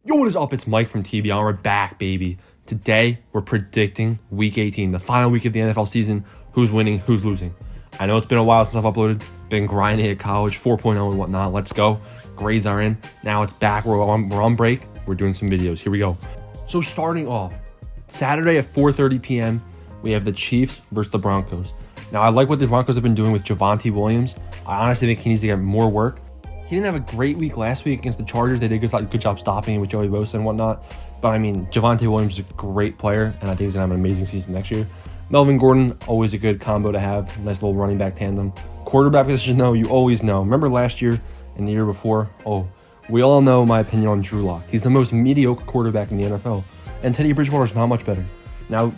Yo, what is up? It's Mike from TBR. We're back, baby. Today, we're predicting Week 18, the final week of the NFL season. Who's winning, who's losing. I know it's been a while since I've uploaded. Been grinding at college, 4.0 and whatnot. Let's go. Grades are in. Now it's back. We're on break. We're doing some videos. Here we go. So starting off, Saturday at 4:30 p.m., we have the Chiefs versus the Broncos. Now, I like what the Broncos have been doing with Javonte Williams. I honestly think he needs to get more work. He didn't have a great week last week against the Chargers. They did a good job stopping him with Joey Bosa and whatnot. But, I mean, Javonte Williams is a great player, and I think he's going to have an amazing season next year. Melvin Gordon, always a good combo to have. Nice little running back tandem. Quarterback position, though, you always know. Remember last year and the year before? We all know my opinion on Drew Lock. He's the most mediocre quarterback in the NFL. And Teddy Bridgewater's not much better. Now,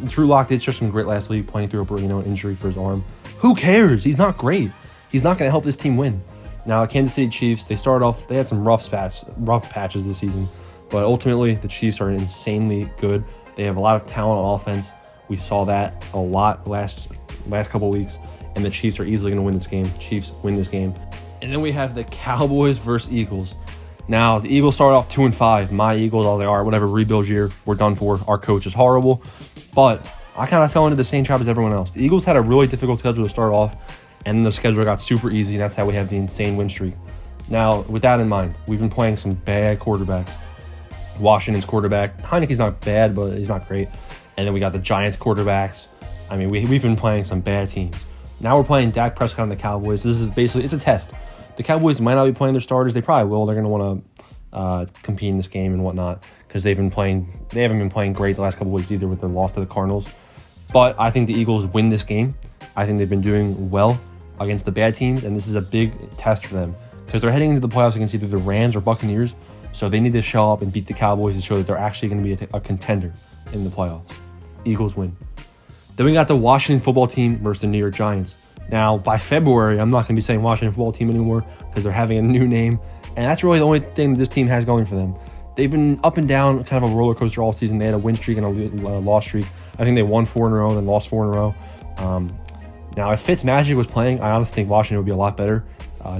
Drew Lock did show some grit last week, playing through an injury for his arm. Who cares? He's not great. He's not going to help this team win. Now, Kansas City Chiefs, they had some rough patches this season, but ultimately the Chiefs are insanely good. They have a lot of talent on offense. We saw that a lot last couple weeks, and the Chiefs are easily going to win this game. Chiefs win this game. And then we have the Cowboys versus Eagles. Now, the Eagles started off 2-5. My Eagles, all they are, whatever, rebuild year, we're done for. Our coach is horrible, but I kind of fell into the same trap as everyone else. The Eagles had a really difficult schedule to start off, and then the schedule got super easy, and that's how we have the insane win streak. Now, with that in mind, we've been playing some bad quarterbacks. Washington's quarterback, Heineke's not bad, but he's not great. And then we got the Giants quarterbacks. I mean, we've been playing some bad teams. Now we're playing Dak Prescott and the Cowboys. This is basically, it's a test. The Cowboys might not be playing their starters. They probably will. They're going to want to compete in this game and whatnot because they haven't been playing great the last couple weeks either with their loss to the Cardinals. But I think the Eagles win this game. I think they've been doing well against the bad teams, and this is a big test for them because they're heading into the playoffs against either the Rams or Buccaneers, so they need to show up and beat the Cowboys to show that they're actually going to be a contender in the playoffs. Eagles win. Then we got the Washington football team versus the New York Giants. Now, by February, I'm not going to be saying Washington football team anymore because they're having a new name, and that's really the only thing that this team has going for them. They've been up and down, kind of a roller coaster all season. They had a win streak and a loss streak. I think they won 4 in a row and then lost 4 in a row. Now, if Fitzmagic was playing, I honestly think Washington would be a lot better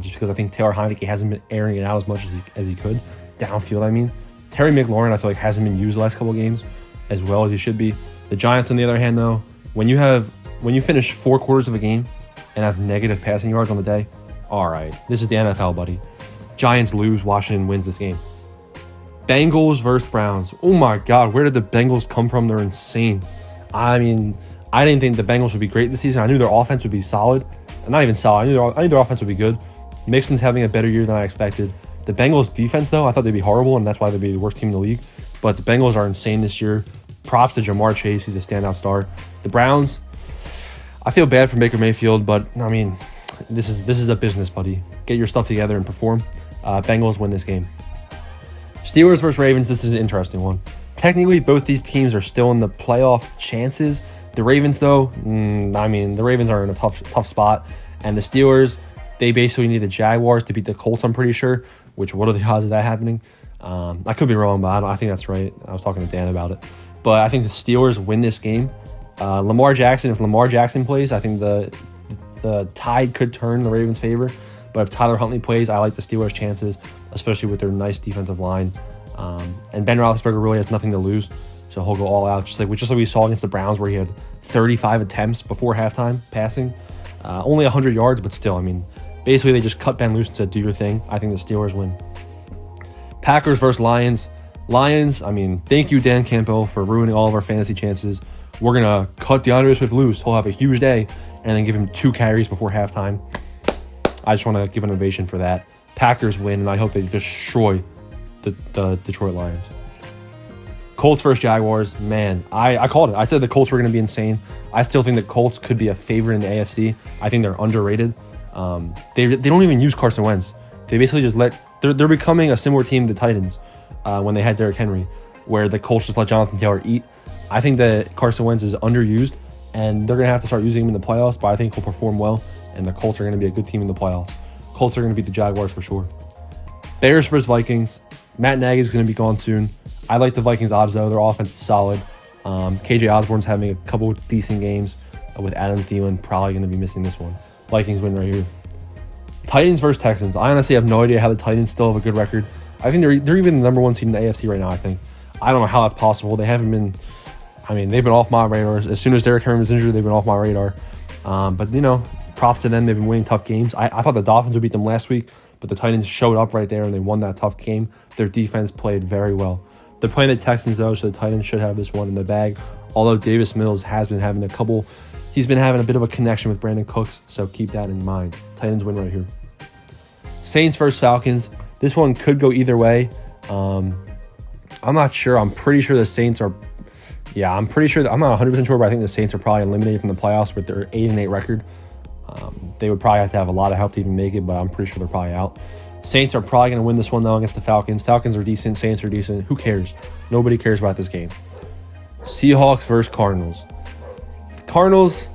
just because I think Taylor Heineke hasn't been airing it out as much as he could. Downfield, I mean. Terry McLaurin, I feel like, hasn't been used the last couple of games as well as he should be. The Giants, on the other hand, though, when you finish 4 quarters of a game and have negative passing yards on the day, all right, this is the NFL, buddy. Giants lose, Washington wins this game. Bengals versus Browns. Oh, my God, where did the Bengals come from? They're insane. I mean, I didn't think the Bengals would be great this season. I knew their offense would be solid. Not even solid. I knew their offense would be good. Mixon's having a better year than I expected. The Bengals' defense, though, I thought they'd be horrible, and that's why they'd be the worst team in the league. But the Bengals are insane this year. Props to Jamar Chase. He's a standout star. The Browns, I feel bad for Baker Mayfield, but, I mean, this is a business, buddy. Get your stuff together and perform. Bengals win this game. Steelers versus Ravens. This is an interesting one. Technically, both these teams are still in the playoff chances. The Ravens, though, the Ravens are in a tough spot. And the Steelers, they basically need the Jaguars to beat the Colts, I'm pretty sure. Which, what are the odds of that happening? I could be wrong, but I think that's right. I was talking to Dan about it. But I think the Steelers win this game. If Lamar Jackson plays, I think the tide could turn in the Ravens' favor. But if Tyler Huntley plays, I like the Steelers' chances, especially with their nice defensive line. And Ben Roethlisberger really has nothing to lose, so he'll go all out, just like we saw against the Browns, where he had 35 attempts before halftime passing, only 100 yards, but still, I mean, basically they just cut Ben loose and said, "Do your thing." I think the Steelers win. Packers versus Lions. Lions, I mean, thank you, Dan Campbell, for ruining all of our fantasy chances. We're gonna cut DeAndre Swift loose. He'll have a huge day, and then give him 2 carries before halftime. I just want to give an ovation for that. Packers win, and I hope they destroy the Detroit Lions. Colts versus Jaguars. Man, I called it. I said the Colts were going to be insane. I still think the Colts could be a favorite in the AFC. I think they're underrated. They don't even use Carson Wentz. They basically just they're becoming a similar team to the Titans when they had Derrick Henry, where the Colts just let Jonathan Taylor eat. I think that Carson Wentz is underused, and they're going to have to start using him in the playoffs, but I think he'll perform well, and the Colts are going to be a good team in the playoffs. Colts are going to beat the Jaguars for sure. Bears versus Vikings. Matt Nagy is going to be gone soon. I like the Vikings odds, though. Their offense is solid. KJ Osborne's having a couple of decent games with Adam Thielen probably going to be missing this one. Vikings win right here. Titans versus Texans. I honestly have no idea how the Titans still have a good record. I think they're even the number one seed in the AFC right now, I think. I don't know how that's possible. They haven't been... I mean, they've been off my radar. As soon as Derrick Henry was injured, they've been off my radar. But, props to them. They've been winning tough games. I thought the Dolphins would beat them last week, but the Titans showed up right there and they won that tough game. Their defense played very well. They're playing the Texans, though, so the Titans should have this one in the bag. Although Davis Mills has been having he's been having a bit of a connection with Brandon Cooks, so keep that in mind. Titans win right here. Saints versus Falcons. This one could go either way. I'm not sure. I'm pretty sure the Saints are... Yeah, I'm pretty sure. I'm not 100% sure, but I think the Saints are probably eliminated from the playoffs with their 8-8 record. They would probably have to have a lot of help to even make it, but I'm pretty sure they're probably out. Saints are probably going to win this one, though, against the Falcons. Falcons are decent. Saints are decent. Who cares? Nobody cares about this game. Seahawks versus Cardinals. Cardinals,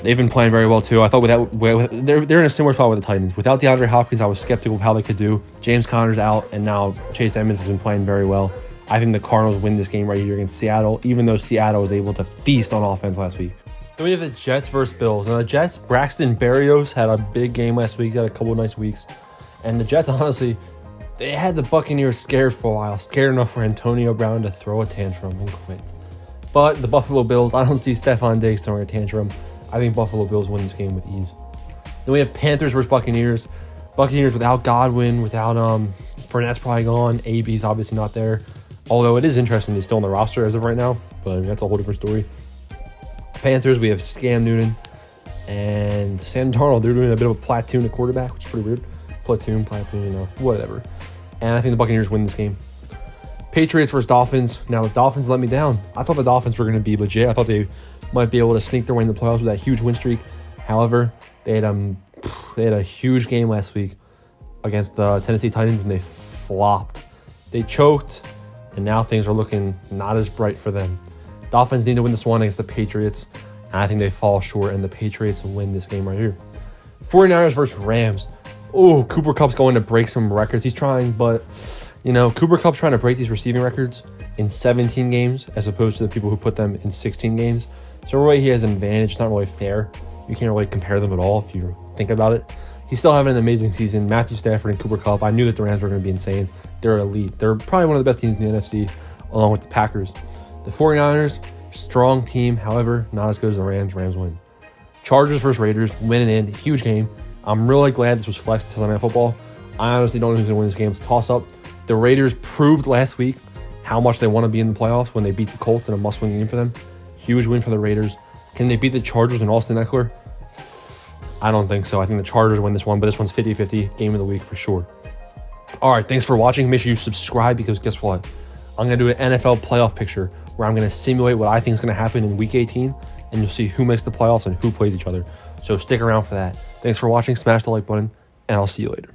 they've been playing very well, too. I thought they're in a similar spot with the Titans. Without DeAndre Hopkins, I was skeptical of how they could do. James Conner's out, and now Chase Edmonds has been playing very well. I think the Cardinals win this game right here against Seattle, even though Seattle was able to feast on offense last week. Then we have the Jets versus Bills. Now, the Jets, Braxton Berrios had a big game last week. He had a couple of nice weeks. And the Jets, honestly, they had the Buccaneers scared for a while. Scared enough for Antonio Brown to throw a tantrum and quit. But the Buffalo Bills, I don't see Stephon Diggs throwing a tantrum. I think Buffalo Bills win this game with ease. Then we have Panthers versus Buccaneers. Buccaneers without Godwin, without Fournette's probably gone. AB's obviously not there. Although it is interesting he's still on the roster as of right now. But that's a whole different story. Panthers, we have Cam Newton and Sam Darnold. They're doing a bit of a platoon at quarterback, which is pretty weird. Platoon, whatever. And I think the Buccaneers win this game. Patriots versus Dolphins. Now, the Dolphins let me down. I thought the Dolphins were going to be legit. I thought they might be able to sneak their way in the playoffs with that huge win streak. However, they had a huge game last week against the Tennessee Titans, and they flopped. They choked, and now things are looking not as bright for them. Dolphins need to win this one against the Patriots, and I think they fall short, and the Patriots win this game right here. 49ers versus Rams. Oh, Cooper Kupp's going to break some records. He's trying, but, Cooper Kupp's trying to break these receiving records in 17 games as opposed to the people who put them in 16 games. So really, he has an advantage. It's not really fair. You can't really compare them at all if you think about it. He's still having an amazing season. Matthew Stafford and Cooper Kupp. I knew that the Rams were going to be insane. They're elite. They're probably one of the best teams in the NFC, along with the Packers. The 49ers, strong team. However, not as good as the Rams. Rams win. Chargers versus Raiders, winning in. Huge game. I'm really glad this was flexed to Sunday Night Football. I honestly don't know who's going to win this game. It's a toss-up. The Raiders proved last week how much they want to be in the playoffs when they beat the Colts in a must-win game for them. Huge win for the Raiders. Can they beat the Chargers and Austin Eckler? I don't think so. I think the Chargers win this one, but this one's 50-50. Game of the week for sure. All right, thanks for watching. Make sure you subscribe because guess what? I'm going to do an NFL playoff picture where I'm going to simulate what I think is going to happen in Week 18, and you'll see who makes the playoffs and who plays each other. So stick around for that. Thanks for watching. Smash the like button, and I'll see you later.